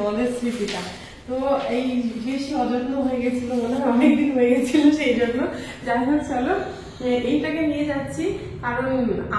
তোমাদের স্মৃতিটা। তো এই বেশি অযত্ন হয়ে গেছিল, মনে হয় অনেকদিন হয়ে গেছিল, সেই জন্য। যাই হোক চলো এইটাকে নিয়ে যাচ্ছি, কারণ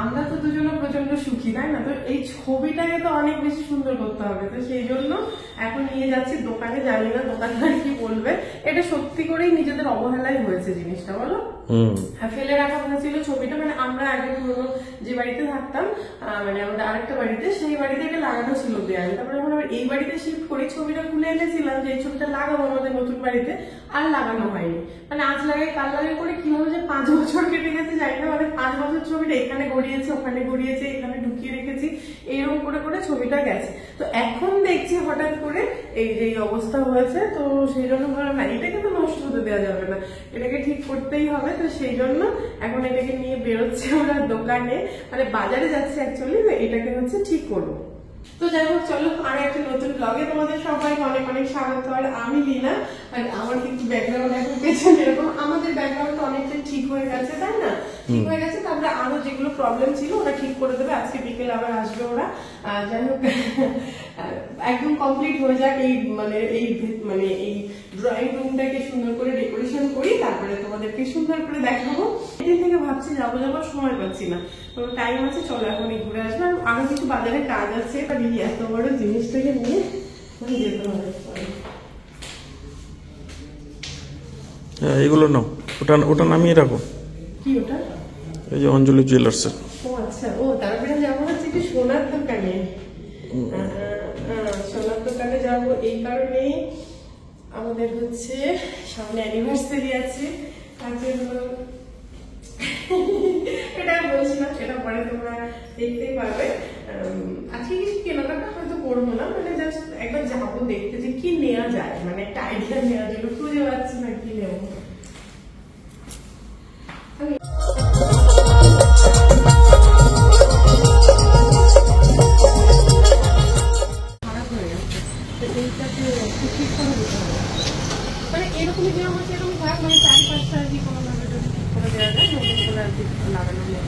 আমরা তো দুজনে প্রচন্ড সুখী, তাই না? তো এই ছবিটাকে তো অনেক বেশি সুন্দর করতে হবে, তো সেই জন্য এখন নিয়ে যাচ্ছি দোকানে। জানি না দোকানদার কি বলবে। এটা সত্যি করেই নিজেদের অবহেলাই হয়েছে জিনিসটা, বলো। ফেলে রাখা হয়েছিল ছবিটা, মানে আমরা আগে পুরোনো যে বাড়িতে থাকতাম, মানে আমাদের আরেকটা বাড়িতে, সেই বাড়িতে এটা লাগানো ছিল দেয়ালে। তারপরে যখন আমরা এই বাড়িতে শিফট করি, ছবিটা খুলে এনেছিলাম যে এই ছবিটা লাগাবো আমাদের নতুন বাড়িতে, আর লাগানো হয়নি। মানে আজ লাগাই কাল লাগাই করে কিভাবে যে 5 বছর কেটে গেছে জানি না। মানে 5 বছর ছবিটা এখানে গড়িয়েছে, ওখানে গড়িয়েছে, এখানে ঢুকিয়ে রেখেছি, এইরকম করে করে ছবিটা গেছে। তো এখন দেখছি হঠাৎ করে এই যে অবস্থা হয়েছে, তো সেই জন্য ভাবলাম না, এটাকে তো নষ্ট হতে দেওয়া যাবে না, এটাকে ঠিক করতেই হবে। তো সেই জন্য এখন এটাকে নিয়ে বেরোচ্ছে আমরা দোকানে, মানে বাজারে যাচ্ছে অ্যাকচুয়ালি, এটাকে হচ্ছে ঠিক করবো। তো যাই হোক চলো, আর একটা নতুন ব্লগে তোমাদের সবাইকে অনেক অনেক স্বাগত। আর আমি লীনা, আর আমার কিন্তু ব্যাকগ্রাউন্ড এখন পেছনে এরকম, আমাদের ব্যাকগ্রাউন্ডটা অনেকটা ঠিক হয়ে গেছে, তাই না? ঠিক হয়ে গেছে। তারপরে আরো যেগুলো প্রবলেম ছিল ওরা ঠিক করে দেবে, আজকে বিকেলে আবার আসবে ওরা। যাই হোক একদম কমপ্লিট হয়ে যাক এই মানে এই ড্রয়িং রুমটাকে সুন্দর করে ডেকোরেশন করি, তারপরে তোমাদেরকে সুন্দর করে দেখাবো। এদিন থেকে ভাবছি যাবো সময় পাচ্ছি না, তো টাইম আছে, চলো এখন ঘুরে আসবো। আর আরো কিছু বাজারে কাজ আছে, এত বড় জিনিসটাকে নিয়ে যেতে হবে। এগুলো নাও, ওটা নামিয়ে রাখো। কি ওটা? এই যে অঞ্জলি জুয়েলার্স। ও আচ্ছা, ও তারপরে যাবো হচ্ছে কি সোনার দোকানে। সোনার দোকানে যাবো এই কারণেই, আমাদের হচ্ছে সামনে অ্যানিভার্সারি আছে। এটা বলছি না, এটা পরে তোমরা দেখতেই পারবে। আজকে কিছু কেনাকাটা হয়তো করবো না, মানে জাস্ট একবার যাবো দেখতে যে কি নেওয়া যায়, মানে একটা আইডিয়া নেওয়ার জন্য। খুঁজে পাচ্ছি না কি নেবো। খারাপ হয়ে গেছে, তো এইটাকে ঠিক করে দিতে হবে। মানে এরকমই দেওয়া হচ্ছে, এরকম খারাপ, মানে 4-5টা আর কি কোনো ভাবে যদি ঠিক করে দেওয়া যায়, নতুন করে আর কি লাগানোর মধ্যে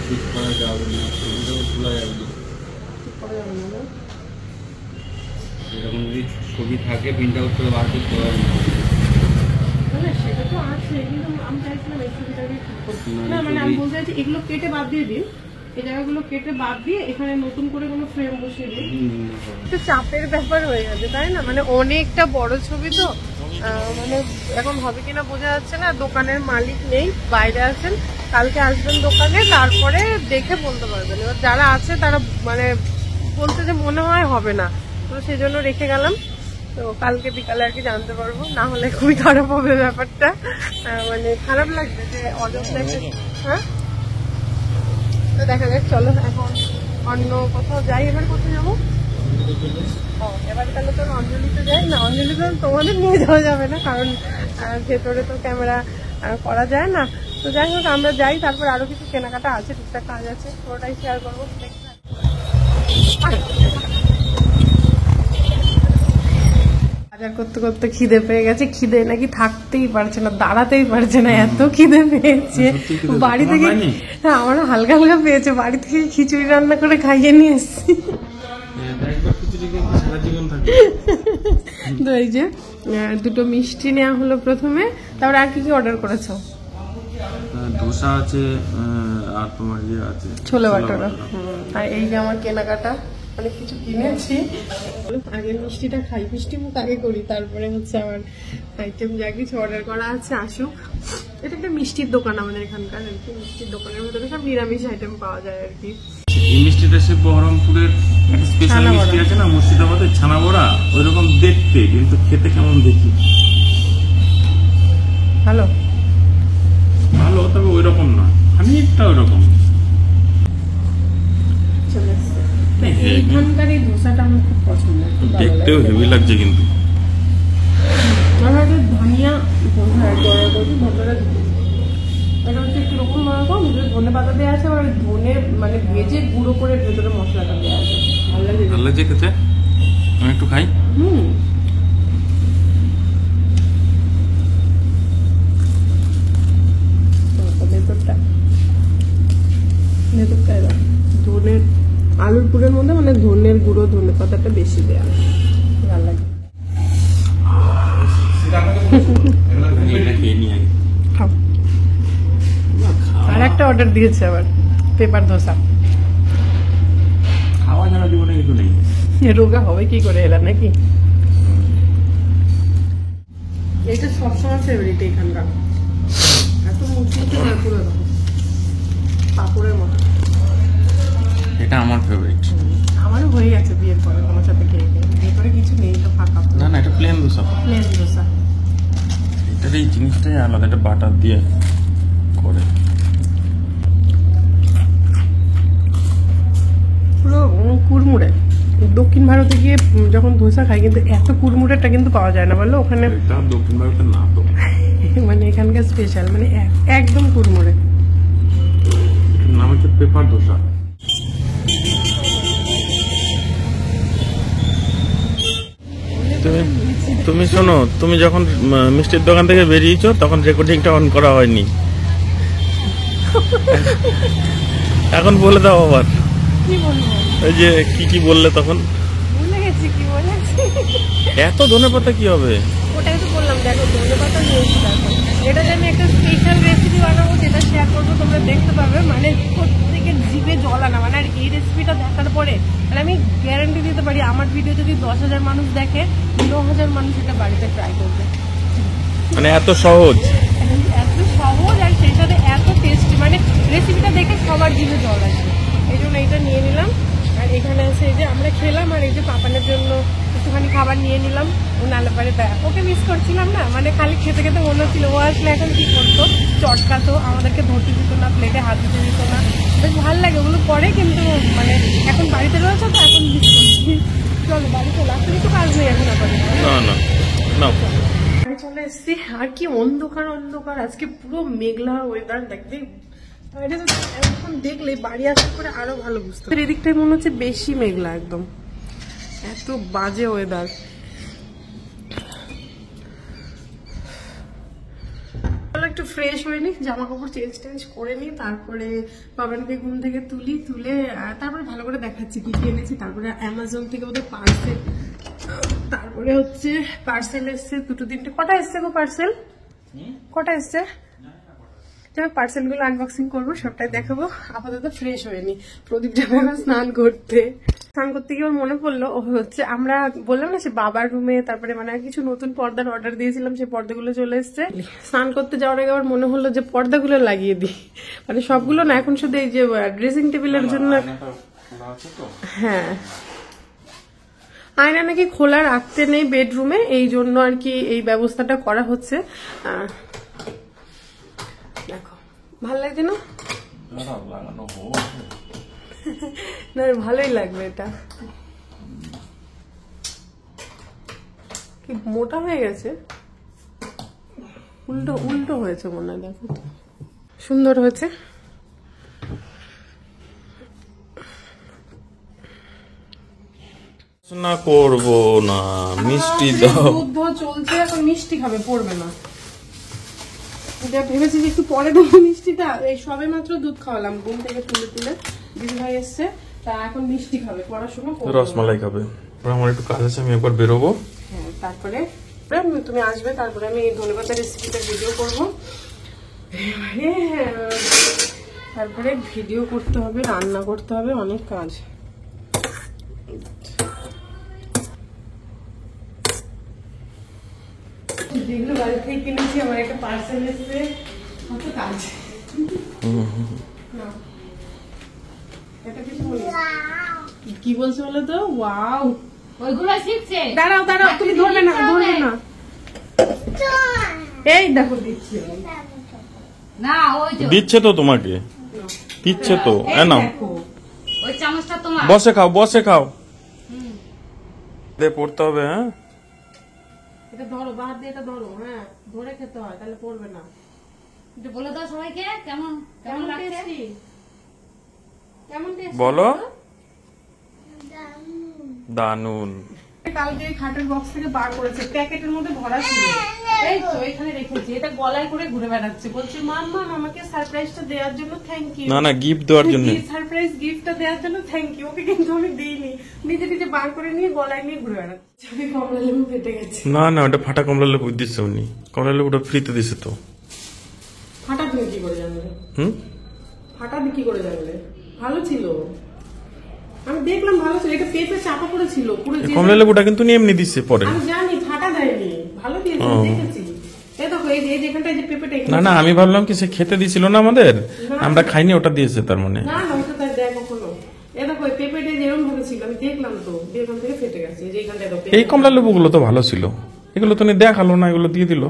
ঠিক করা যাবে না, ছবিটাও খোলা যাবে না, ঠিক করা যাবে না। এরকম যদি ছবি থাকে প্রিন্ট আউট করে বার করতে পারবে না, সেটা তো আছে, কিন্তু আমি চাইছিলাম এই ছবিটাকে ঠিক করতে। না মানে আমি বলতে চাইছি এগুলো কেটে বাদ দিয়ে দিন, এই জায়গাগুলো কেটে বাদ দিয়ে এখানে নতুন করে কোনো ফ্রেম বসিয়ে দিন। একটু চাপের ব্যাপার হয়ে গেছে, তাই না? মানে অনেকটা বড় ছবি তো, মানে এখন হবে কিনা বোঝা যাচ্ছে না। দোকানের মালিক নেই, বাইরে আছেন, কালকে আসবেন দোকানে, তারপরে দেখে বলতে পারবেন। এবার যারা আছে তারা মানে বলতে যে মনে হয় হবে না, তো সেই জন্য রেখে গেলাম। তো কালকে বিকালে আর কি জানতে পারবো, না হলে খুবই খারাপ হবে ব্যাপারটা। মানে খারাপ লাগবে যে অযথা। হ্যাঁ, তো দেখা যাক, চলো এখন অন্য কোথাও যাই। এবার কোথায় যাবো? এবার তাহলে তো অঞ্জলিতে যাই না। অঞ্জলিতে তোমাদের নিয়ে যাওয়া যাবে না, কারণ ভেতরে তো ক্যামেরা করা যায় না। তো যাই হোক আমরা যাই, তারপর আরো কিছু কেনাকাটা আছে, টুকটাক কাজ আছে, পুরোটাই শেয়ার করবো। বাজার করতে করতে খিদে পেয়ে গেছে, খিদে নাকি থাকতেই পারছে না, দাঁড়াতেই পারছে না, এত খিদে পেয়েছে। বাড়ি থেকে আমারও হালকা হালকা পেয়েছে, বাড়ি থেকে খিচুড়ি রান্না করে খাইয়ে নিয়ে এসছি। তো এই যে দুটো মিষ্টি নেওয়া হলো প্রথমে, তারপরে আর কি কি অর্ডার করেছো? ধোসা আছে আর তোমার ইয়ে আছে ছোলে বাটোরা। আর এই যে আমার কেনাকাটা, অনেক কিছু কিনেছি। আগে মিষ্টিটা খাই, মিষ্টি মুখ আগে করি, তারপরে হচ্ছে আমার আইটেম যা কিছু অর্ডার করা আছে আসুক। এটা একটা মিষ্টির দোকান আমাদের এখানকার আর কি, মিষ্টির দোকানের মধ্যে সব নিরামিষ আইটেম পাওয়া যায় আর কি। এই মিষ্টিটা সে বহরমপুরের একটা স্পেশাল মিষ্টি আছে না, মুর্শিদাবাদের ছানা বড়া, ওইরকম দেখতে, কিন্তু খেতে কেমন দেখি ভালো ভালো, তবে ওইরকম না, খানিকটা ওইরকম। এইখানকার এই ধোসাটা আমার খুব পছন্দ, দেখতেও হেভি লাগছে কিন্তু। ধনিয়া ভেতরে এটা হচ্ছে কিরকম ভিতরে ধনে পাতা দেওয়া আছে, আর ধনে মানে ভেজে গুঁড়ো করে ভেতরে মশলাটা দেওয়া আছে। ভালো লাগছে খেতে, আমি একটু খাই। ভেতরটা ধনের আলুর পুরের মধ্যে মানে ধনের গুঁড়ো ধনে পাতাটা বেশি দেওয়া ভালো লাগে। এটা খেয়ে নিয়ে আগে। খাও। আর একটা অর্ডার দিয়েছে আবার পেপার ধোসা। খাওয়া ছাড়া জীবনে কিছু নেই। রোগা হবে কি করে এলা নাকি? এটা সবসময় ফেভারিট এখানকার। এত মুচমুচে পুরো দেখো পাপড়ের মতো। এটা আমার ফেভারিট। আমারও হয়ে গেছে বিয়ের পরে তোমার সাথে খেয়ে খেয়ে। বিয়ের পরে কিছু নেই তো ফাঁকা। না না, এটা প্লেন দোসা। প্লেন ধোসা। এটার এই জিনিসটাই আলাদা, এটা বাটার দিয়ে করে। পুরো কুড়মুড়ে। দক্ষিণ ভারতে গিয়ে যখন ধোসা খাই কিন্তু এত কুড়মুড়েটা কিন্তু পাওয়া যায় না বললো ওখানে। এটা দক্ষিণ ভারতের না তো, মানে এখানকার স্পেশাল মানে একদম কুড়মুড়ে। এটার নাম হচ্ছে পেপার দোসা। তুমি শোনো, তুমি যখন মিষ্টির দোকান থেকে বেরিয়েছো তখন রেকর্ডিংটা অন করা হয়নি। এখন বলে দাও আবার কি বলবো? ওই যে কি বললে তখন। ভুলে গেছি কি বলেছি। এত ধনেপাতা কি হবে? ওটাই তো বললাম, দেখো ধনেপাতা নিয়েছি। দেখো এটা যে আমি একটা স্পেশাল রেসিপি বানাবো যেটা শেয়ার করবো, তোমরা দেখতে পাবে। মানে প্রত্যেকের জিভে জল আনা মানে। আর এই রেসিপিটা দেখার পরে মানে আমি গ্যারান্টি দিতে পারি আমার ভিডিও যদি 10,000 মানুষ দেখে 9,000 মানুষ এটা বাড়িতে ট্রাই করবে। মানে এত সহজ। এত সহজ আর সেই সাথে এত টেস্টি, মানে রেসিপিটা দেখে সবার জিভে জল আসবে। এই জন্য এইটা নিয়ে নিলাম। আর এখানে আছে এই যে আমরা খেলাম, আর এই যে পাপানের জন্য একটুখানি খাবার নিয়ে নিলাম। ও নালে পারে ওকে মিস করছিলাম না, মানে খালি খেতে খেতে মনে হচ্ছিল ও আসলে এখন কি করতো, চটকাতো, আমাদেরকে ধরতে দিত না, প্লেটে হাত দিতে দিত না। বেশ ভালো লাগে ওগুলো করে, কিন্তু মানে এখন বাড়িতে রয়েছে তো এখন মিস করছি। চলো বাড়ি চলে আসলে কিছু কাজ নেই এখন আবার। না না না, আমি চলে এসছি। আর কি অন্ধকার অন্ধকার, আজকে পুরো মেঘলা ওয়েদার। দেখতে এটা তো এখন দেখলে বাড়ি আসার পরে আরো ভালো বুঝতে পারি। এদিকটায় মনে হচ্ছে বেশি মেঘলা, একদম এত বাজে ওয়েদার। একটু ফ্রেশ হয়ে নি, জামা কাপড় চেঞ্জ করে নি, তারপরে বাবানকে ঘুম থেকে তুলে তারপরে ভালো করে দেখাচ্ছি কি কি এনেছি। তারপরে অ্যামাজন থেকে ওদের পার্সেল, তারপরে হচ্ছে পার্সেল এসছে 2-3টে। কটা এসছে গো পার্সেল? কটা এসছে? পার্সেল গুলো আনবক্সিং করবো, সবটাই দেখাবো। আপাতত ফ্রেশ হয়নি, প্রদীপ যাবে স্নান করতে গিয়ে ওর মনে পড়লো ও হচ্ছে আমরা বললাম না সে বাবার রুমে, তারপরে মানে কিছু নতুন পর্দার অর্ডার দিয়েছিলাম, সেই পর্দাগুলো চলে এসছে। স্নান করতে যাওয়ার আগে আমার মনে হলো যে পর্দাগুলো লাগিয়ে দিই, মানে সবগুলো না, এখন শুধু এই যে ড্রেসিং টেবিলের জন্য। হ্যাঁ, আয়না নাকি খোলা রাখতে নেই বেডরুমে, এই জন্য আর কি এই ব্যবস্থাটা করা হচ্ছে। দেখো ভাল লাগছে না? না ভালোই লাগবে। এটা কি মোটা হয়ে গেছে, উল্টো উল্টো হয়েছে মনে হয়। দেখো তো সুন্দর হয়েছে। না করবো না, মিষ্টি দাও। দুধ চলছে এখন, মিষ্টি খাবে, পড়বে না। ভেবেছি যে একটু পরে দেবো মিষ্টিটা, এই সবে মাত্র দুধ খাওয়ালাম ঘুম থেকে তুলে দিদি ভাই এসছে, তা এখন মিষ্টি খাবে, পড়াশোনা করবে। রসমালাই খাবে। আমার একটু কাজ আছে, আমি একবার বেরোবো। হ্যাঁ, তারপরে তুমি আসবে, তারপরে আমি এই ধনেপাতা রেসিপিটা ভিডিও করবো। তারপরে ভিডিও করতে হবে, রান্না করতে হবে, অনেক কাজ। যেগুলো বাড়ি থেকে কিনেছি, আমার একটা পার্সেল এসছে, কত কাজ। এটা কিছু বলি কি বলছে বলে তো, ওয়াও ওইগুলো শিখছে। দাঁড়াও দাঁড়াও, তুমি ধরবে না, ধরবে না। এই দেখো দিচ্ছি না, ওই যে দিচ্ছে তো তোমাকে, দিচ্ছে তো। নাও, ওই চামচটা তোমার। বসে খাও, বসে খাও। পড়তে হবে। হ্যাঁ, এটা ধরো, বাদ দিয়ে এটা ধরো। হ্যাঁ, ধরে খেতে হয়, তাহলে পড়বে না। একটু বলে দাও সবাইকে কেমন কেমন লাগছে। টেস্টি, কেমন টেস্টি বলো। দানুন। কালকে খাটের বক্স থেকে বার করেছে, প্যাকেটের মধ্যে ভরা ছিল, এই তো এখানে রেখেছি, এটা গলায় করে ঘুরে বেড়াচ্ছে, বলছে মাম্মা আমাকে সারপ্রাইজটা দেওয়ার জন্য থ্যাংক ইউ। না গিফট দেওয়ার জন্য, সারপ্রাইজ গিফটটা দেওয়ার জন্য থ্যাংক ইউ, ওকে কিন্তু আমি দিইনি, নিজে নিজে বার করে নিয়ে গলায় নিয়ে ঘুরে বেড়াচ্ছে। আমি কমলা লেবু ফেটে গেছে। না ওটা ফাটা কমলা লেবু দিচ্ছে উনি, কমলা লেবুটা ফ্রিতে দিছে তো। ফাটা তুমি কি করে জানলে? ফাটা কি করে জানলে? ভালো ছিল, আমি দেখলাম ভালো ছিল, এটা পেঁপে চাপা পড়েছিল পুরো। কমলা লেবুটা কিন্তু এমনি দিচ্ছে পরে। আমি জানি ফাটা দেয়নি, ভালো দিয়েছে, দেখেছি। এই দেখো এই যে যেখানটা এই যে পেঁপেটা, না আমি ভাবলাম কি সে খেতে দিছিল না আমাদের, আমরা খাইনি, ওটা দিয়েছে তার মানে। না ওটা তাই দেয় কখনো। এই দেখো এই পেঁপেটা যেরকম ভাবে ছিল আমি দেখলাম তো, এখান থেকে ফেটে গেছে, এই যে এখানটা দেখো। এই কমলা লেবুগুলো তো ভালো ছিল, এগুলো তো দেখালো না, এগুলো দিয়ে দিল।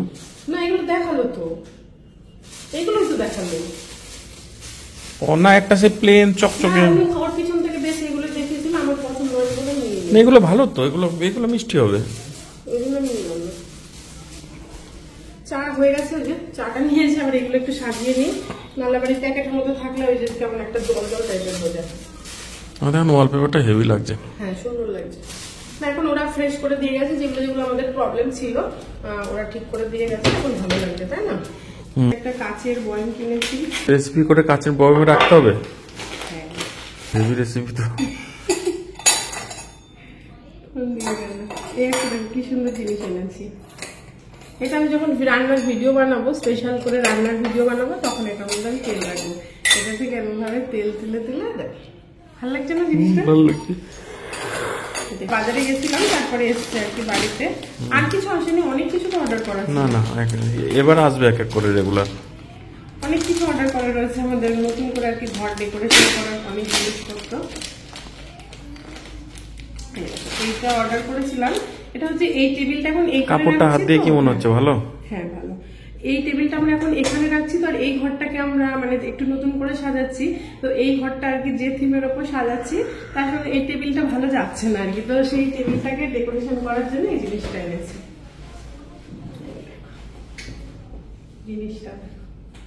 না এগুলো দেখালো তো, এগুলো তো দেখালো। ও না, একটা সে প্লেন চকচকে, আমি ওর পিছন থেকে বেশি এগুলো দেখিয়েছিলাম, আমার পছন্দ হয়েছিল নিয়ে নিই। না, এগুলো ভালো তো, এগুলো মিষ্টি হবে। এগুলো নিয়ে নিলাম না। চা হয়ে গেছে, ওই যে চাটা নিয়ে এসে আবার এগুলো একটু সাজিয়ে নিই, নাহলে আবার এই প্যাকেটের মধ্যে থাকলে ওই যে কেমন একটা জল জল টাইপের হয়ে যায়। আমাদের এখন ওয়ালপেপারটা হেভি লাগছে। হ্যাঁ সুন্দর লাগছে। না এখন ওরা ফ্রেশ করে দিয়ে গেছে, যেগুলো যেগুলো আমাদের প্রবলেম ছিল ওরা ঠিক করে দিয়ে গেছে, এখন ভালো লাগছে, তাই না? একটা কাচের বয়াম কিনেছি। রেসিপি করে কাচের বয়মে রাখতে হবে, হেভি রেসিপি তো। কি সুন্দর জিনিস এনেছি, এটা আমি যখন রান্নার ভিডিও বানাবো, স্পেশাল করে রান্নার ভিডিও বানাবো, তখন এটা মধ্যে আমি তেল রাখবো, এটা থেকে এমন ভাবে তেল তুলে তুলে দেয়, ভালো লাগছে না জিনিসটা? ভালো লাগছে। বাজারে গেছিলাম, তারপরে এসছে আর কি বাড়িতে, আর কিছু আসেনি, অনেক কিছু তো অর্ডার করা ছিল। না এবার আসবে এক এক করে রেগুলার। অনেক কিছু অর্ডার করা রয়েছে আমাদের, নতুন করে আর কি ঘর ডেকোরেশন করার অনেক জিনিসপত্র। এইটা অর্ডার করেছিলাম, এটা হচ্ছে এই টেবিলটা এখন এই কাপড়টা হাত দিয়ে কি মনে হচ্ছে, ভালো? হ্যাঁ ভালো। এই টেবিলটা আমরা এখন এখানে রাখছি তো, আর এই ঘরটাকে আমরা মানে একটু নতুন করে সাজাচ্ছি, তো এই ঘরটা আর কি যে থিমের ওপর সাজাচ্ছি, তার সঙ্গে এই টেবিলটা ভালো যাচ্ছে না আর কি, তো সেই টেবিলটাকে ডেকোরেশন করার জন্য এই জিনিসটা এনেছি। জিনিসটা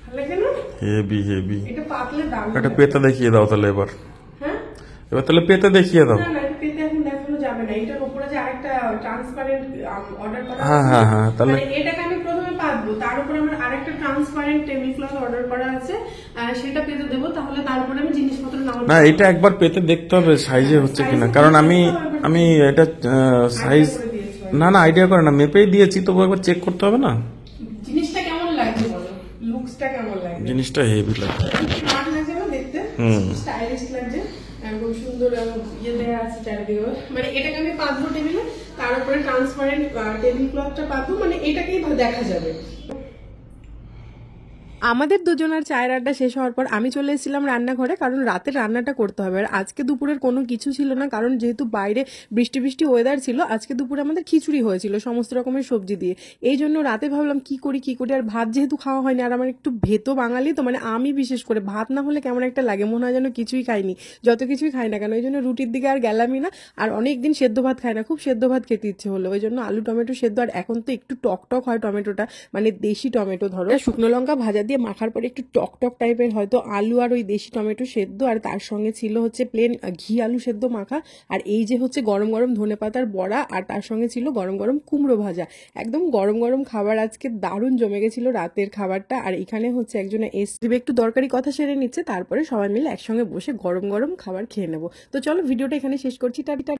ভালো লাগে না? হেভি। এটা পাতলে দাম। একটা পেতে দেখিয়ে দাও তাহলে এবার। হ্যাঁ এবার তাহলে পেতে দেখিয়ে দাও। না এটা পেতে এখন দেখানো যাবে না, এটার উপরে যে আরেকটা ট্রান্সপারেন্ট অর্ডার করা হ্যাঁ তাহলে মানে এটাকে আমি প্রথমে পাতবো, তার উপরে আমার আরেকটা ট্রান্সপারেন্ট টেবিল ক্লথ অর্ডার করা আছে, সেটা পেতে দেবো, তাহলে তারপরে আমি জিনিসপত্র না এটা একবার পেতে দেখতে হবে সাইজে হচ্ছে কিনা, কারণ আমি এটা সাইজ না আইডিয়া করে না, মেপেই দিয়েছি, তবু একবার চেক করতে হবে না। জিনিসটা কেমন লাগছে বলো, লুকসটা কেমন লাগছে? জিনিসটা হেভি লাগছে, স্মার্ট লাগছে না দেখতে, স্টাইলিশ লাগছে, একদম সুন্দর ইয়ে দেওয়া আছে চারিদিকে, মানে এটাকে আমি পাতবো টেবিলে, তার উপরে ট্রান্সপারেন্ট টেবিল ক্লথটা পাতবো, মানে এটাকেই দেখা যাবে। আমাদের দুজনের চায়ের আড্ডা শেষ হওয়ার পর আমি চলে এসেছিলাম রান্নাঘরে, কারণ রাতের রান্নাটা করতে হবে। আর আজকে দুপুরের কোনো কিছু ছিল না, কারণ যেহেতু বাইরে বৃষ্টি বৃষ্টি ওয়েদার ছিল, আজকে দুপুরে আমাদের খিচুড়ি হয়েছিল সমস্ত রকমের সবজি দিয়ে। এই জন্য রাতে ভাবলাম কি করি, আর ভাত যেহেতু খাওয়া হয়নি, আর আমার একটু ভেতো বাঙালি তো, মানে আমি বিশেষ করে ভাত না হলে কেমন একটা লাগে, মনে হয় যেন কিছুই খাইনি, যত কিছুই খাই না কেন। ওই জন্য রুটির দিকে আর গেলামই না, আর অনেকদিন সেদ্ধ ভাত খাই না, খুব সেদ্ধ ভাত খেতে ইচ্ছে হলো, ওই জন্য আলু টমেটো সেদ্ধ, আর এখন তো একটু টক হয় টমেটোটা, মানে দেশি টমেটো, ধরো শুকনো লঙ্কা ভাজা দিয়ে মাখার পরে একটু টক টাইপের, হয়তো আলু আর ওই দেশি টমেটো সেদ্ধ, আর তার সঙ্গে ছিল হচ্ছে প্লেন ঘি আলু সেদ্ধ মাখা, আর এই যে হচ্ছে গরম গরম ধনেপাতার বড়া, আর তার সঙ্গে ছিল গরম গরম কুমড়ো ভাজা। একদম গরম গরম খাবার, আজকে দারুণ জমে গেছিল রাতের খাবারটা। আর এখানে হচ্ছে একজনে এসে একটু দরকারি কথা সেরে নিচ্ছে, তারপরে সবাই মিলে একসঙ্গে বসে গরম গরম খাবার খেয়ে নেবো। তো চলো ভিডিওটা এখানে শেষ করছি, টাটা।